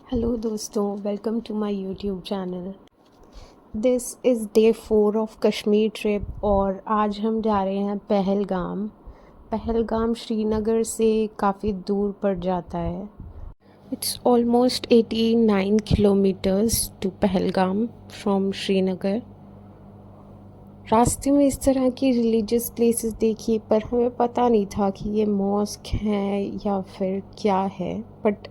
Hello दोस्तों, welcome to my YouTube channel. This is day 4 of Kashmir trip और आज हम जा रहे हैं पहलगाम। पहलगाम श्रीनगर से काफ़ी दूर पड़ जाता है। It's almost 89 kilometres to Pahalgam from Srinagar. रास्ते में इस तरह की रिलीजियस प्लेसेस देखी, पर हमें पता नहीं था कि ये मॉस्क हैं या फिर क्या है। बट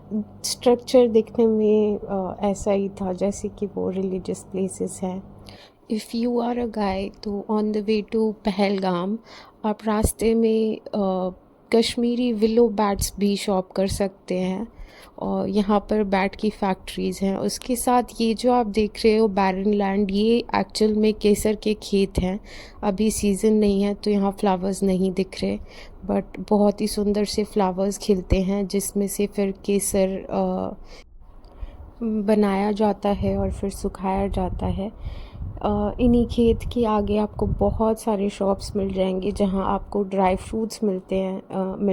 स्ट्रक्चर दिखने में ऐसा ही था जैसे कि वो रिलीजियस प्लेसेस हैं। If you are a guy तो on the way to Pahalgam आप रास्ते में कश्मीरी विलो बैट्स भी शॉप कर सकते हैं और यहाँ पर बैट की फैक्ट्रीज़ हैं। उसके साथ ये जो आप देख रहे हो बैरन लैंड, ये एक्चुअल में केसर के खेत हैं। अभी सीज़न नहीं है तो यहाँ फ्लावर्स नहीं दिख रहे, बट बहुत ही सुंदर से फ्लावर्स खिलते हैं जिसमें से फिर केसर बनाया जाता है और फिर सुखाया जाता है। इन्हीं खेत के आगे आपको बहुत सारे शॉप्स मिल जाएंगे जहां आपको ड्राई फ्रूट्स मिल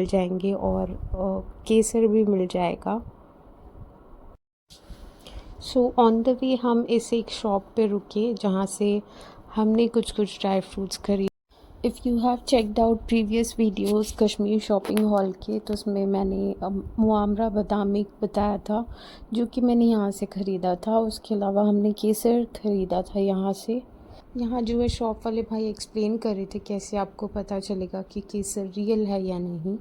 जाएंगे और केसर भी मिल जाएगा। सो ऑन द वे हम इस एक शॉप पे रुके जहाँ से हमने कुछ ड्राई फ्रूट्स खरीदे। If you have checked out previous videos Kashmir shopping hall के, तो उसमें मैंने मुआमरा बादाम एक बताया था जो कि मैंने यहाँ से ख़रीदा था। उसके अलावा हमने केसर ख़रीदा था यहाँ से। यहाँ जो है शॉप वाले भाई एक्सप्लेन कर रहे थे कैसे आपको पता चलेगा कि केसर रियल है या नहीं।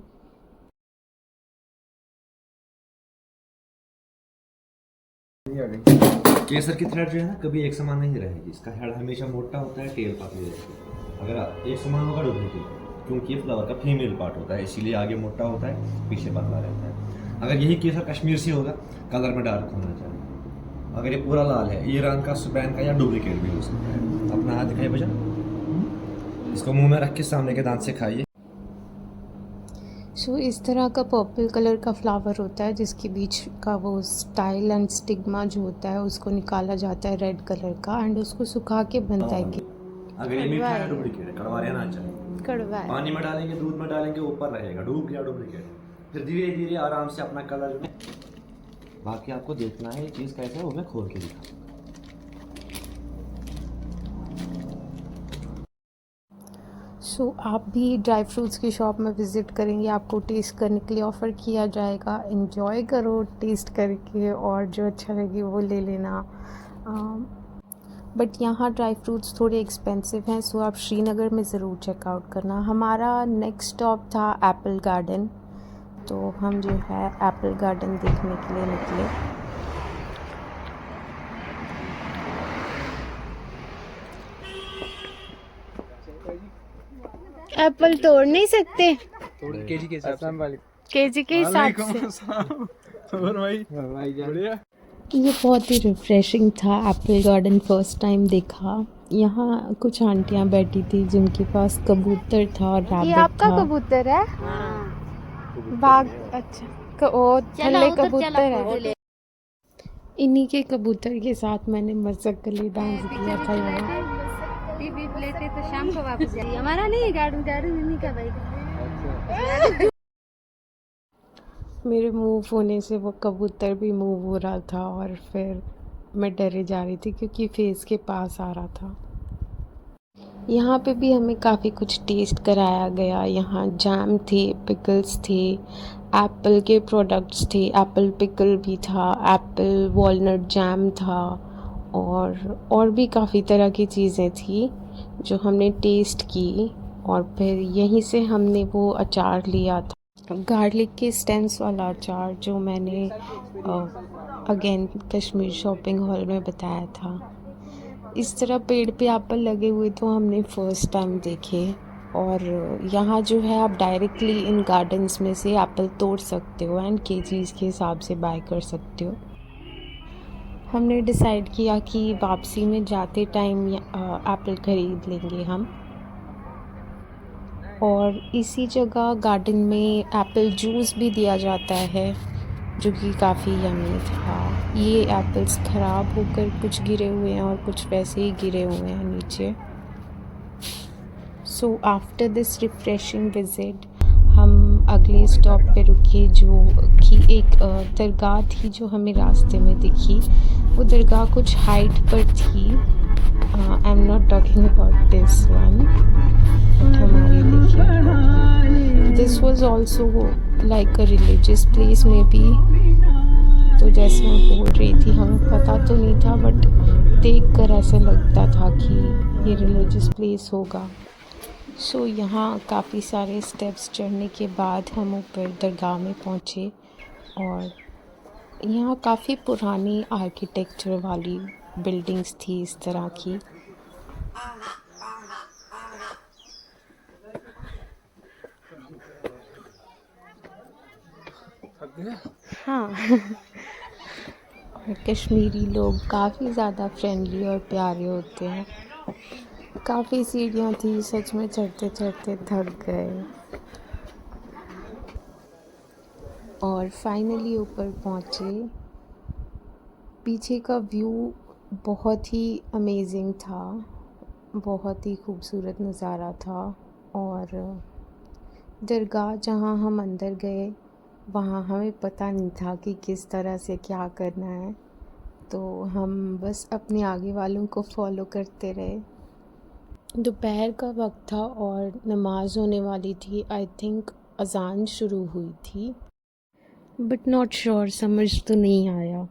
केसर की थ्रेड जो है ना कभी एक समान नहीं रहेगी। इसका हेड हमेशा मोटा होता है, टेल पतली रहती है। अगर एक समान होगा डुप्लीकेट, क्योंकि ये फ्लावर का फीमेल पार्ट होता है, इसीलिए आगे मोटा होता है, पीछे पतला रहता है। अगर यही केसर कश्मीर से होगा, कलर में डार्क होना चाहिए। अगर ये पूरा लाल है, ईरान का, स्पेन का या डुप्लीकेट भी हो सकता है। अपना हाथ दिखाइए भैया, इसको मुंह में रख के सामने के दांत से खाइए। सो इस तरह का पर्पल कलर का फ्लावर होता है जिसके बीच का वो स्टाइल एंड स्टिग्मा जो होता है उसको निकाला जाता है रेड कलर का, एंड उसको सुखा के बनता है। अगर ये मीठा है डुप्लीकेट है, कड़वा रहना चाहिए। कड़वा है। पानी में डालेंगे, दूध में डालेंगे, ऊपर रहेगा, डूब गया डुप्लीकेट। फिर धीरे धीरे आराम से अपना कलर में, बाकी आपको देखना है ये चीज़ कैसे है, वो मैं खोल के दिखा। सो आप भी ड्राई फ्रूट्स की शॉप में विज़िट करेंगे, आपको टेस्ट करने के लिए ऑफ़र किया जाएगा। एंजॉय करो टेस्ट करके और जो अच्छा लगे वो ले लेना। बट यहाँ ड्राई फ्रूट्स थोड़े एक्सपेंसिव हैं, सो आप श्रीनगर में ज़रूर चेकआउट करना। हमारा नेक्स्ट स्टॉप था एप्पल गार्डन, तो हम जो है एप्पल गार्डन देखने के लिए निकले। एप्पल तोड़ नहीं सकते, केजी के हिसाब से। केजी के हिसाब से। और भाई बढ़िया। ये बहुत ही रिफ्रेशिंग था। एप्पल गार्डन फर्स्ट टाइम देखा। यहाँ कुछ आंटियाँ बैठी थी जिनके पास कबूतर था और रैबिट था। ये आपका कबूतर है? बाग, अच्छा, ओ थल्ले कबूतर है। इन्हीं के कबूतर के साथ मैंने मज़ाकली डांस किया था यहाँ। बीफ लेते तो शाम को वापस जाइए। हमारा नहीं है गार्डन इन्हीं का भाई। मेरे मूव होने से वो कबूतर भी मूव हो रहा था और फिर मैं डरे जा रही थी क्योंकि फेस के पास आ रहा था। यहाँ पे भी हमें काफ़ी कुछ टेस्ट कराया गया। यहाँ जैम थे, पिकल्स थे, एप्पल के प्रोडक्ट्स थे, एप्पल पिकल भी था, एप्पल वॉलनट जैम था और भी काफ़ी तरह की चीज़ें थी जो हमने टेस्ट की। और फिर यहीं से हमने वो अचार लिया था, गार्लिक के स्टेम्स वाला अचार जो मैंने अगेन कश्मीर शॉपिंग हॉल में बताया था। इस तरह पेड़ पे एप्पल लगे हुए तो हमने फ़र्स्ट टाइम देखे। और यहाँ जो है आप डायरेक्टली इन गार्डन्स में से एप्पल तोड़ सकते हो एंड केजीज़ के हिसाब से बाय कर सकते हो। हमने डिसाइड किया कि वापसी में जाते टाइम एप्पल ख़रीद लेंगे हम। और इसी जगह गार्डन में एप्पल जूस भी दिया जाता है जो कि काफ़ी यम्मी था। ये एप्पल्स ख़राब होकर कुछ गिरे हुए हैं और कुछ वैसे ही गिरे हुए हैं नीचे। So after this refreshing visit हम अगले पहले स्टॉप पे रुके जो कि एक दरगाह थी जो हमें रास्ते में दिखी। वो दरगाह कुछ हाइट पर थी। I am not talking about this one, but हमारी देखिए this was also like a religious place में भी। तो जैसे मैं बोल रही थी हमें पता तो नहीं था, बट देखकर ऐसे लगता था कि ये रिलीजियस प्लेस होगा। सो यहाँ काफ़ी सारे स्टेप्स चढ़ने के बाद हम ऊपर दरगाह में पहुँचे। और यहाँ काफ़ी पुरानी आर्किटेक्चर वाली बिल्डिंग्स थी इस तरह की। हाँ और कश्मीरी लोग काफ़ी ज़्यादा फ्रेंडली और प्यारे होते हैं। काफ़ी सीढ़ियाँ थी, सच में चढ़ते चढ़ते थक गए और फाइनली ऊपर पहुँचे। पीछे का व्यू बहुत ही अमेजिंग था, बहुत ही खूबसूरत नज़ारा था। और दरगाह जहाँ हम अंदर गए वहाँ हमें पता नहीं था कि किस तरह से क्या करना है, तो हम बस अपने आगे वालों को फॉलो करते रहे। दोपहर का वक्त था और नमाज़ होने वाली थी। आई थिंक अज़ान शुरू हुई थी, बट नॉट श्योर, समझ तो नहीं आया।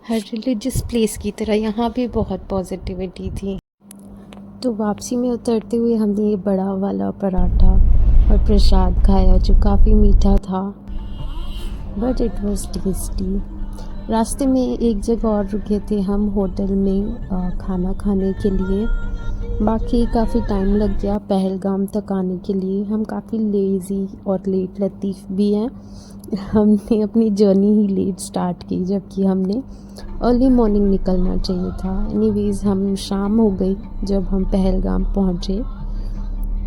हर रिलीजियस प्लेस की तरह यहाँ भी बहुत पॉजिटिविटी थी। तो वापसी में उतरते हुए हमने ये बड़ा वाला पराठा और प्रसाद खाया जो काफ़ी मीठा था, बट इट वाज टेस्टी। रास्ते में एक जगह और रुके थे हम होटल में खाना खाने के लिए। बाकी काफ़ी टाइम लग गया पहलगाम तक आने के लिए। हम काफ़ी लेज़ी और लेट लतीफ़ भी हैं। हमने अपनी जर्नी ही लेट स्टार्ट की, जबकि हमने अर्ली मॉर्निंग निकलना चाहिए था। एनीवेज़ हम शाम हो गई जब हम पहलगाम पहुँचे।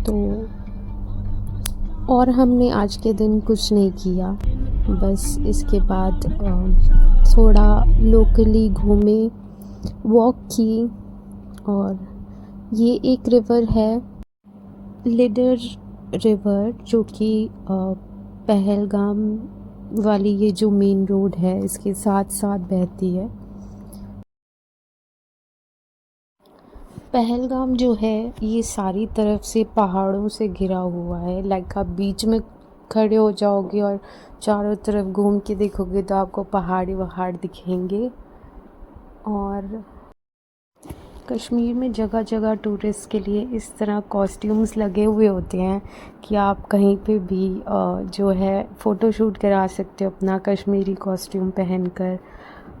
तो और हमने आज के दिन कुछ नहीं किया, बस इसके बाद थोड़ा लोकली घूमे, वॉक की। और ये एक रिवर है लिडर रिवर, जो कि पहलगाम वाली ये जो मेन रोड है इसके साथ साथ बहती है। पहलगाम जो है ये सारी तरफ से पहाड़ों से घिरा हुआ है। लाइक आप बीच में खड़े हो जाओगे और चारों तरफ घूम के देखोगे तो आपको पहाड़ ही पहाड़ दिखेंगे। और कश्मीर में जगह जगह टूरिस्ट के लिए इस तरह कॉस्ट्यूम्स लगे हुए होते हैं कि आप कहीं पे भी जो है फ़ोटोशूट करा सकते हो अपना कश्मीरी कॉस्ट्यूम पहनकर।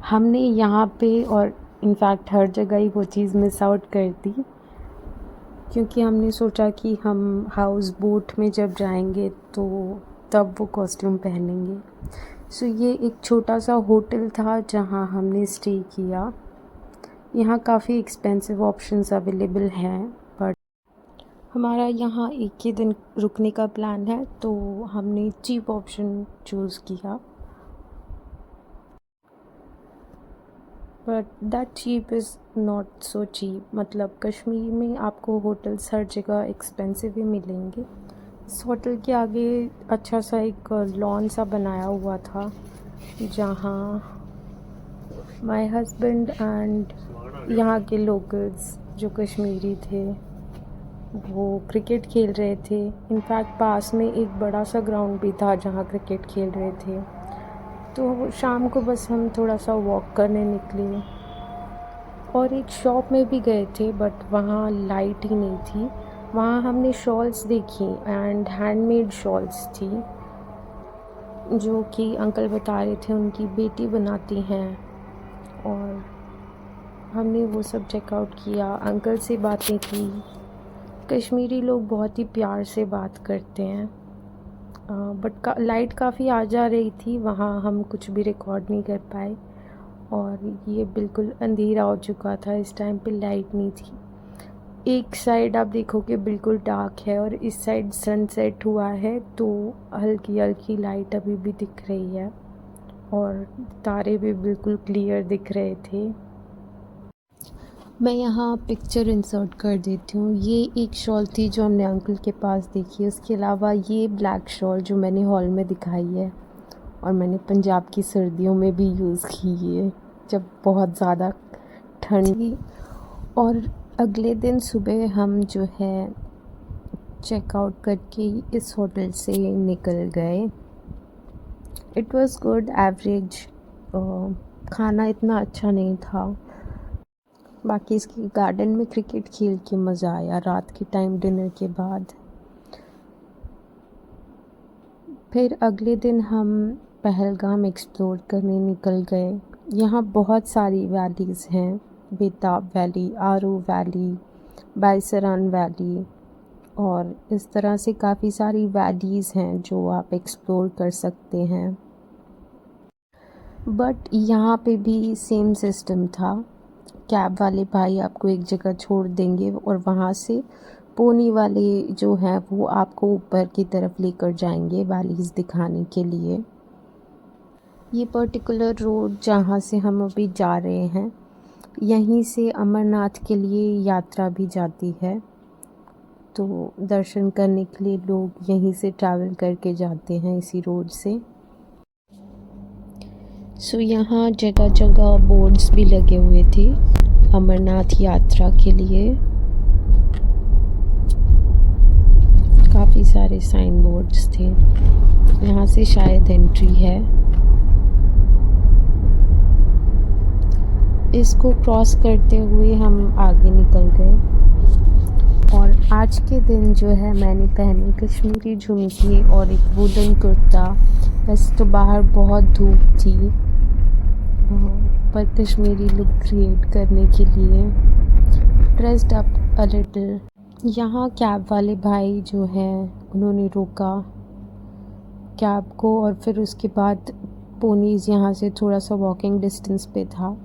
हमने यहाँ पे और इनफैक्ट हर जगह ही वो चीज़ मिस आउट कर दी, क्योंकि हमने सोचा कि हम हाउस बोट में जब जाएंगे तो तब वो कॉस्ट्यूम पहनेंगे। सो ये एक छोटा सा होटल था जहाँ हमने स्टे किया। यहाँ काफ़ी एक्सपेंसिव ऑप्शंस अवेलेबल हैं, बट हमारा यहाँ एक ही दिन रुकने का प्लान है तो हमने चीप ऑप्शन चूज़ किया। But that cheap is not so cheap. मतलब कश्मीर में आपको होटल्स हर जगह एक्सपेंसिव ही मिलेंगे। इस होटल के आगे अच्छा सा एक लॉन सा बनाया हुआ था जहाँ माय हस्बैंड एंड यहाँ के लोकल्स जो कश्मीरी थे वो क्रिकेट खेल रहे थे। इनफैक्ट पास में एक बड़ा सा ग्राउंड भी था जहाँ क्रिकेट खेल रहे थे। तो शाम को बस हम थोड़ा सा वॉक करने निकले और एक शॉप में भी गए थे, बट वहाँ लाइट ही नहीं थी। वहाँ हमने शॉल्स देखी एंड हैंडमेड शॉल्स थी जो कि अंकल बता रहे थे उनकी बेटी बनाती हैं। और हमने वो सब चेकआउट किया, अंकल से बातें की। कश्मीरी लोग बहुत ही प्यार से बात करते हैं। बट लाइट काफ़ी आ जा रही थी, वहाँ हम कुछ भी रिकॉर्ड नहीं कर पाए। और ये बिल्कुल अंधेरा हो चुका था, इस टाइम पे लाइट नहीं थी। एक साइड आप देखोगे बिल्कुल डार्क है और इस साइड सनसेट हुआ है, तो हल्की हल्की लाइट अभी भी दिख रही है और तारे भी बिल्कुल क्लियर दिख रहे थे। मैं यहाँ पिक्चर इंसर्ट कर देती हूँ। ये एक शॉल थी जो हमने अंकल के पास देखी। उसके अलावा ये ब्लैक शॉल जो मैंने हॉल में दिखाई है और मैंने पंजाब की सर्दियों में भी यूज़ की है जब बहुत ज़्यादा ठंड थी। और अगले दिन सुबह हम जो है चेकआउट करके इस होटल से निकल गए। It was good, average. खाना इतना अच्छा नहीं था। बाकी इसके गार्डन में क्रिकेट खेल के मज़ा आया रात के टाइम डिनर के बाद। फिर अगले दिन हम पहलगाम एक्सप्लोर करने निकल गए। यहाँ बहुत सारी वैलीज़ हैं, बेताब वैली, आरू वैली, बाईसरान वैली, और इस तरह से काफ़ी सारी वैलीज़ हैं जो आप एक्सप्लोर कर सकते हैं। बट यहाँ पे भी सेम सिस्टम था। कैब वाले भाई आपको एक जगह छोड़ देंगे और वहाँ से पोनी वाले जो हैं वो आपको ऊपर की तरफ लेकर जाएंगे वैलीज़ दिखाने के लिए। ये पर्टिकुलर रोड जहाँ से हम अभी जा रहे हैं, यहीं से अमरनाथ के लिए यात्रा भी जाती है। तो दर्शन करने के लिए लोग यहीं से ट्रैवल करके जाते हैं इसी रोड से। सो यहाँ जगह जगह बोर्ड्स भी लगे हुए थे अमरनाथ यात्रा के लिए। काफ़ी सारे साइन बोर्ड्स थे। यहाँ से शायद एंट्री है। इसको क्रॉस करते हुए हम आगे निकल गए। और आज के दिन जो है मैंने पहनी कश्मीरी झुमकी और एक वुलन कुर्ता। वैसे तो बाहर बहुत धूप थी, पर कश्मीरी लुक क्रिएट करने के लिए ड्रेस्ड अप अ लिटिल। यहाँ कैब वाले भाई जो हैं उन्होंने रोका कैब को, और फिर उसके बाद पोनीज़ यहाँ से थोड़ा सा वॉकिंग डिस्टेंस पे था।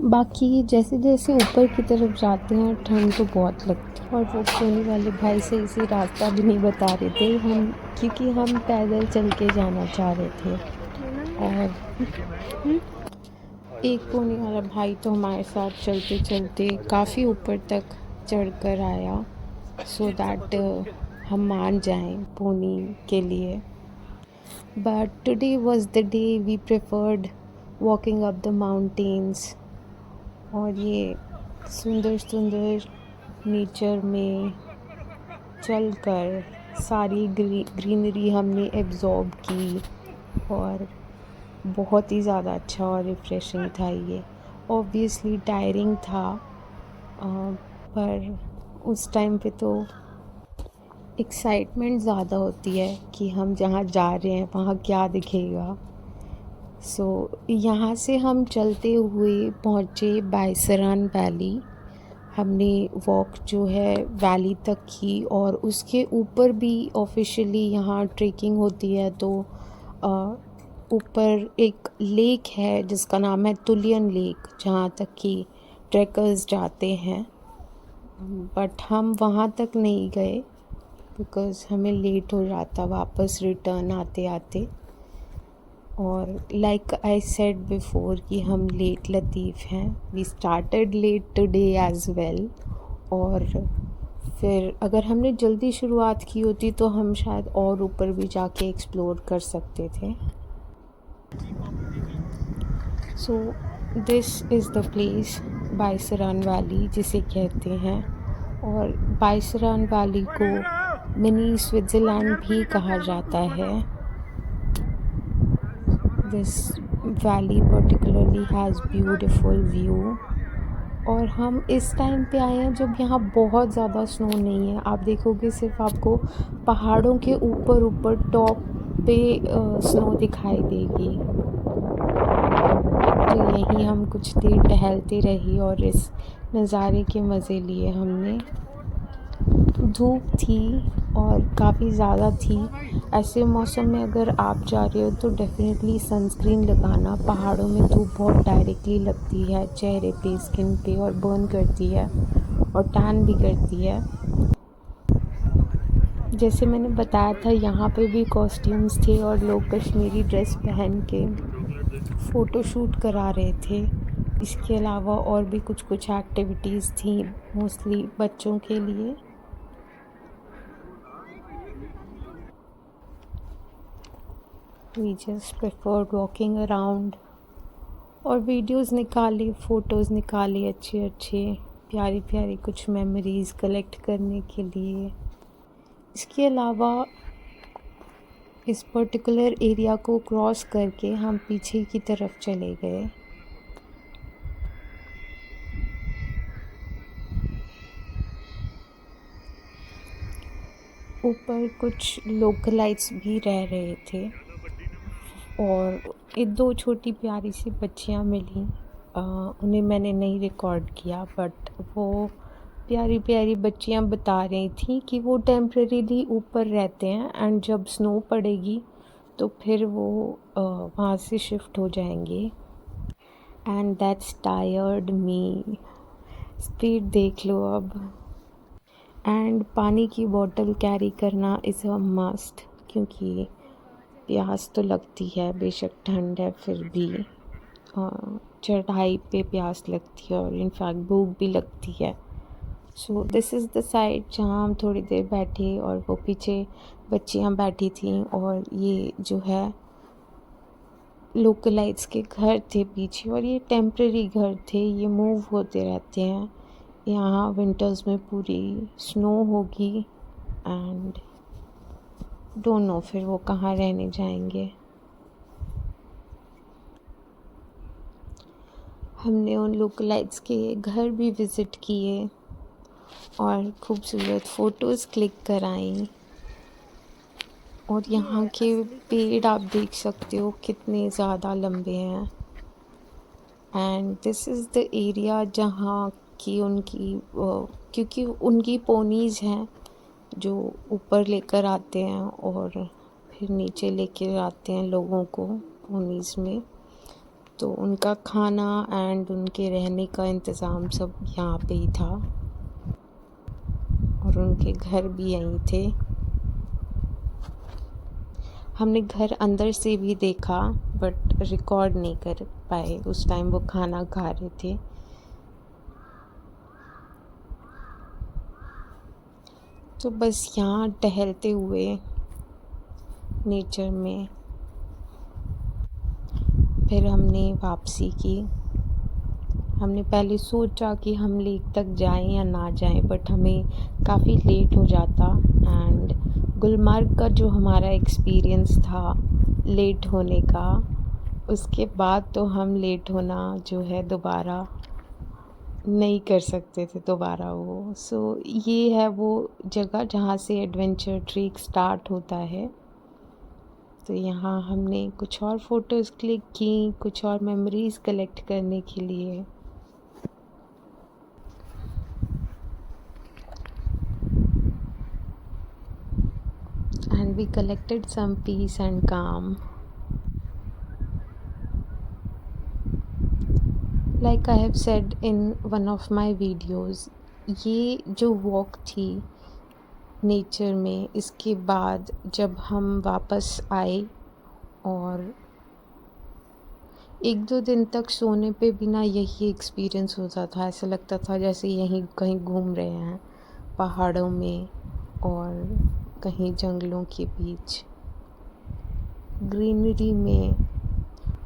बाकी जैसे जैसे ऊपर की तरफ जाते हैं ठंड तो बहुत लगती है। और वो पोनी वाले भाई सही से रास्ता भी नहीं बता रहे थे क्योंकि हम पैदल चल के जाना चाह रहे थे। और एक पोनी वाला भाई तो हमारे साथ चलते चलते काफ़ी ऊपर तक चढ़ कर आया सो दैट हम मान जाएं पोनी के लिए। But today was the day we preferred walking up the mountains. और ये सुंदर सुंदर नेचर में चलकर सारी ग्रीनरी हमने एब्जॉर्ब की और बहुत ही ज़्यादा अच्छा और रिफ्रेशिंग था ये। ऑब्वियसली टायरिंग था, पर उस टाइम पे तो एक्साइटमेंट ज़्यादा होती है कि हम जहाँ जा रहे हैं वहाँ क्या दिखेगा। सो यहाँ से हम चलते हुए पहुँचे बाईसरान वैली। हमने वॉक जो है वैली तक की और उसके ऊपर भी ऑफिशियली यहाँ ट्रेकिंग होती है। तो ऊपर एक लेक है जिसका नाम है तुलियन लेक, जहाँ तक कि ट्रैकर्स जाते हैं। बट हम वहाँ तक नहीं गए बिकॉज़ हमें लेट हो जाता वापस रिटर्न आते आते। और लाइक आई सेड बिफोर कि हम लेट लतीफ़ हैं। We started late today as well. और फिर अगर हमने जल्दी शुरुआत की होती तो हम शायद और ऊपर भी जाके एक्सप्लोर कर सकते थे। So this is the place Baisaran valley जिसे कहते हैं। और बाईसरान वैली को मिनी स्विट्ज़रलैंड भी कहा जाता है। This valley particularly has beautiful view. और हम इस टाइम पे आए हैं जब यहाँ बहुत ज़्यादा स्नो नहीं है। आप देखोगे सिर्फ आपको पहाड़ों के ऊपर ऊपर टॉप पे स्नो दिखाई देगी। तो यहीं हम कुछ देर टहलते रही और इस नज़ारे के मज़े लिए हमने। धूप थी और काफ़ी ज़्यादा थी। ऐसे मौसम में अगर आप जा रहे हो तो डेफ़िनेटली सनस्क्रीन लगाना। पहाड़ों में धूप बहुत डायरेक्टली लगती है चेहरे पे, स्किन पे, और बर्न करती है और टैन भी करती है। जैसे मैंने बताया था, यहाँ पे भी कॉस्ट्यूम्स थे और लोग कश्मीरी ड्रेस पहन के फ़ोटो शूट करा रहे थे। इसके अलावा और भी कुछ एक्टिविटीज़ थी, मोस्टली बच्चों के लिए। We just preferred walking around और वीडियोस निकाले, फ़ोटोज़ निकाले अच्छे प्यारी प्यारी कुछ मेमोरीज़ कलेक्ट करने के लिए। इसके अलावा इस पर्टिकुलर एरिया को क्रॉस करके हम पीछे की तरफ चले गए। ऊपर कुछ लोकलाइट्स भी रह रहे थे और एक दो छोटी प्यारी सी बच्चियाँ मिली। उन्हें मैंने नहीं रिकॉर्ड किया, बट वो प्यारी प्यारी बच्चियाँ बता रही थी कि वो टेम्परेरीली ऊपर रहते हैं एंड जब स्नो पड़ेगी तो फिर वो वहाँ से शिफ्ट हो जाएंगे। And that's tired me. Speed देख लो अब। एंड पानी की बोतल कैरी करना इज़ अ मस्ट, क्योंकि प्यास तो लगती है, बेशक ठंड है फिर भी चढ़ाई पे प्यास लगती है और इनफैक्ट भूख भी लगती है। सो दिस इज़ द साइड जहाँ हम थोड़ी देर बैठे और वो पीछे बच्चियाँ बैठी थीं और ये जो है लोकलाइट्स के घर थे पीछे, और ये टेम्परेरी घर थे, ये मूव होते रहते हैं। यहाँ विंटर्स में पूरी स्नो होगी एंड डोंट नो फिर वो कहाँ रहने जाएंगे। हमने उन लोकलाइट्स के घर भी विज़िट किए और खूबसूरत फ़ोटोज़ क्लिक कराई। और यहाँ के पेड़ आप देख सकते हो कितने ज़्यादा लंबे हैं। And this is the area जहाँ की उनकी क्योंकि उनकी पोनीज़ हैं जो ऊपर लेकर आते हैं और फिर नीचे लेकर आते हैं लोगों को पोनीज़ में। तो उनका खाना एंड उनके रहने का इंतज़ाम सब यहाँ पे ही था और उनके घर भी यहीं थे। हमने घर अंदर से भी देखा बट रिकॉर्ड नहीं कर पाए, उस टाइम वो खाना खा रहे थे। तो बस यहाँ टहलते हुए नेचर में फिर हमने वापसी की। हमने पहले सोचा कि हम लेक तक जाएं या ना जाएं, बट हमें काफ़ी लेट हो जाता। एंड गुलमर्ग का जो हमारा एक्सपीरियंस था लेट होने का, उसके बाद तो हम लेट होना जो है दोबारा नहीं कर सकते थे दोबारा वो। सो ये है वो जगह जहाँ से एडवेंचर ट्रेक स्टार्ट होता है। तो यहाँ हमने कुछ और फ़ोटोज़ क्लिक की, कुछ और मेमोरीज़ कलेक्ट करने के लिए। And we collected some peace and calm. Like I have said in one of my videos, ये जो वॉक थी नेचर में, इसके बाद जब हम वापस आए और एक दो दिन तक सोने पे बिना यही एक्सपीरियंस होता था। ऐसा लगता था जैसे यहीं कहीं घूम रहे हैं पहाड़ों में और कहीं जंगलों के बीच ग्रीनरी में।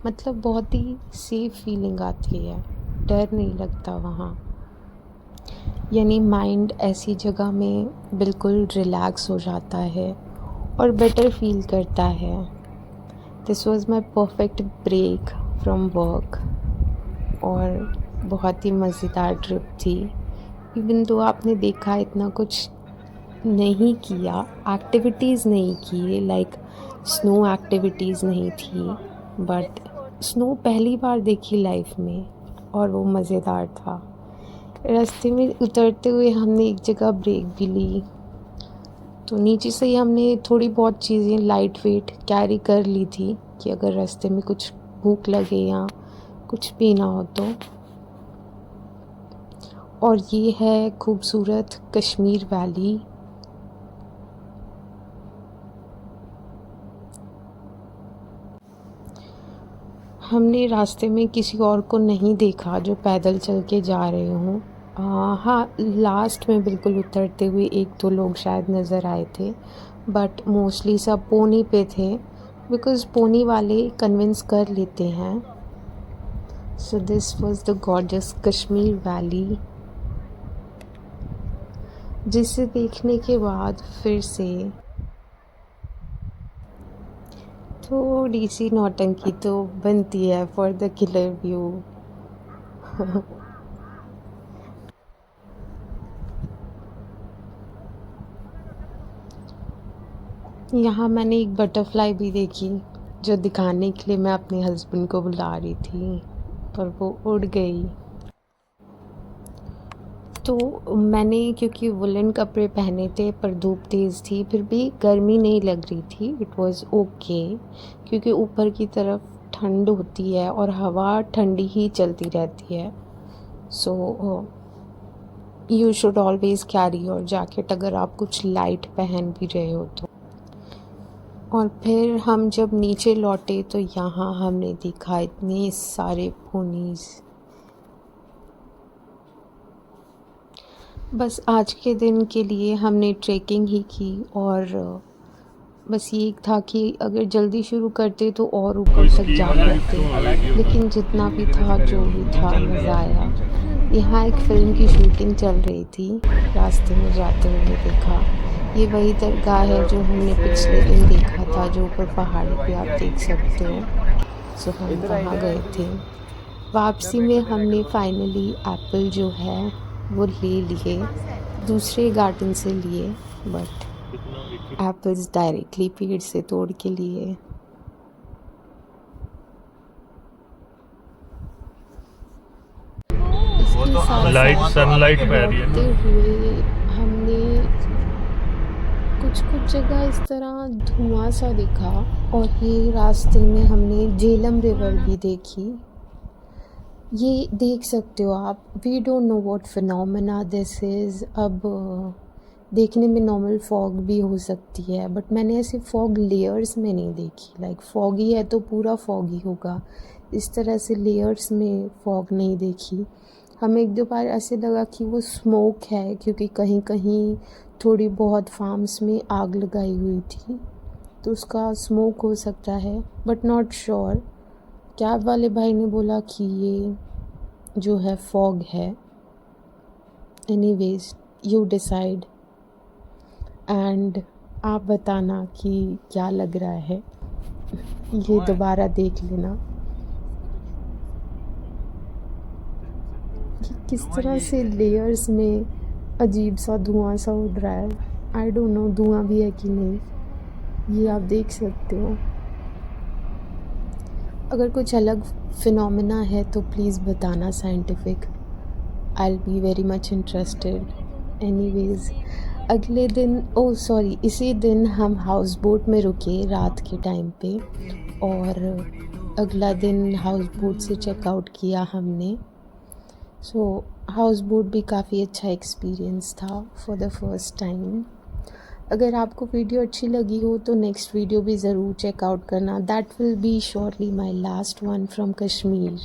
मतलब बहुत ही सेफ फीलिंग आती है, डर नहीं लगता वहाँ। यानी माइंड ऐसी जगह में बिल्कुल रिलैक्स हो जाता है और बेटर फील करता है। This was my perfect break from work और बहुत ही मज़ेदार ट्रिप थी। इवन तो आपने देखा इतना कुछ नहीं किया, एक्टिविटीज़ नहीं की, लाइक स्नो एक्टिविटीज़ नहीं थी, बट स्नो पहली बार देखी लाइफ में और वो मज़ेदार था। रास्ते में उतरते हुए हमने एक जगह ब्रेक भी ली, तो नीचे से ही हमने थोड़ी बहुत चीज़ें लाइट वेट कैरी कर ली थी कि अगर रास्ते में कुछ भूख लगे या कुछ पीना हो तो। और ये है खूबसूरत कश्मीर वैली। हमने रास्ते में किसी और को नहीं देखा जो पैदल चल के जा रहे हों। हाँ, लास्ट में बिल्कुल उतरते हुए एक दो लोग शायद नज़र आए थे, बट मोस्टली सब पोनी पे थे, बिकॉज़ पोनी वाले कन्विंस कर लेते हैं। So this was the gorgeous Kashmir valley, जिसे देखने के बाद फिर से थोड़ी सी नौटंकी तो बनती है फॉर द किलर व्यू। यहाँ मैंने एक बटरफ्लाई भी देखी जो दिखाने के लिए मैं अपने हस्बैंड को बुला रही थी, पर वो उड़ गई। तो मैंने क्योंकि वुलन कपड़े पहने थे पर धूप तेज़ थी, फिर भी गर्मी नहीं लग रही थी, इट वाज ओके, क्योंकि ऊपर की तरफ ठंड होती है और हवा ठंडी ही चलती रहती है। So you should always carry your jacket अगर आप कुछ लाइट पहन भी रहे हो तो। और फिर हम जब नीचे लौटे तो यहाँ हमने देखा इतने सारे पोनीज़। बस आज के दिन के लिए हमने ट्रैकिंग ही की, और बस ये था कि अगर जल्दी शुरू करते तो और ऊपर तक जा पाते, लेकिन जितना भी था जो भी था मज़ा आया। यहाँ एक फ़िल्म की शूटिंग चल रही थी, रास्ते में जाते हुए देखा। ये वही दरगाह है जो हमने पिछले दिन देखा था, जो ऊपर पहाड़ी पे आप देख सकते हो। सो हम वहाँ गए थे। वापसी में हमने फाइनली एप्पल जो है वो ले लिए, दूसरे गार्डन से लिए, बट एप्पल्स डायरेक्टली पेड़ से तोड़ के लिए। वो तो लाइट सनलाइट पे आ रही है। हुए हमने कुछ जगह इस तरह धुआं सा दिखा, और ये रास्ते में हमने झेलम रिवर भी देखी। ये देख सकते हो आप, we don't know what phenomena this is. अब देखने में नॉर्मल फॉग भी हो सकती है, बट मैंने ऐसे फॉग लेयर्स में नहीं देखी। लाइक फॉगी है तो पूरा फॉगी होगा, इस तरह से लेयर्स में फॉग नहीं देखी। हमें एक दो बार ऐसे लगा कि वो स्मोक है, क्योंकि कहीं कहीं थोड़ी बहुत फार्म्स में आग लगाई हुई थी, तो उसका स्मोक हो सकता है, बट नॉट श्योर। कैब वाले भाई ने बोला कि ये जो है फॉग है। एनीवेज यू डिसाइड, एंड आप बताना कि क्या लग रहा है। ये दोबारा देख लेना कि किस तरह से लेयर्स में अजीब सा धुआं सा उड़ रहा है। आई डोंट नो धुआं भी है कि नहीं, ये आप देख सकते हो। अगर कुछ अलग फिनोमेना है तो प्लीज़ बताना scientific, I will be very much interested. Anyways अगले दिन इसी दिन हम हाउस बोट में रुके रात के टाइम पे, और अगला दिन हाउस बोट से चेकआउट किया हमने। सो हाउस बोट भी काफ़ी अच्छा एक्सपीरियंस था फॉर द फर्स्ट टाइम। अगर आपको वीडियो अच्छी लगी हो तो नेक्स्ट वीडियो भी ज़रूर चेकआउट करना। That will be surely my last one from Kashmir.